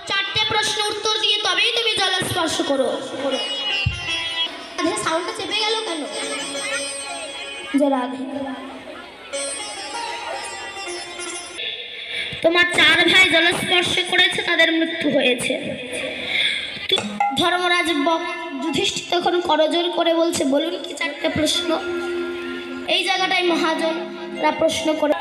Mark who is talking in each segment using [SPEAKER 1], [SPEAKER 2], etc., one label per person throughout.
[SPEAKER 1] চারটে প্রশ্ন উত্তর দিয়ে তবেই তুমি জল স্পর্শ করো। সাউন্ডটা চেপে গেল কেন? তোমার 4 ভাই জলস্পর্শ করেছে, তাদের মৃত্যু হয়েছে। ধর্মরাজ যুধিষ্ঠির তখন করজোড় করে বলছে, বলুন কি 4টে প্রশ্ন? এই জায়গাটাই মহাজনরা প্রশ্ন করে।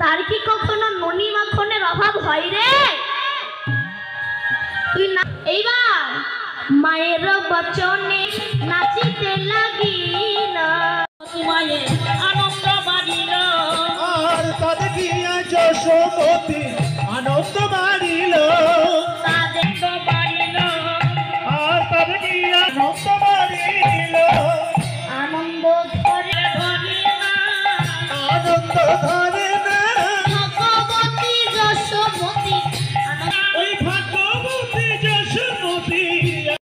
[SPEAKER 1] তার কি কখনো ননি মাখনের অভাব হয় রে? তুই না এইবার মায়ের বচনে নাচিতে লাগিল, মায়ের আনন্দ বাড়িল, আর তদ গিয়া যশোমতী আনন্দ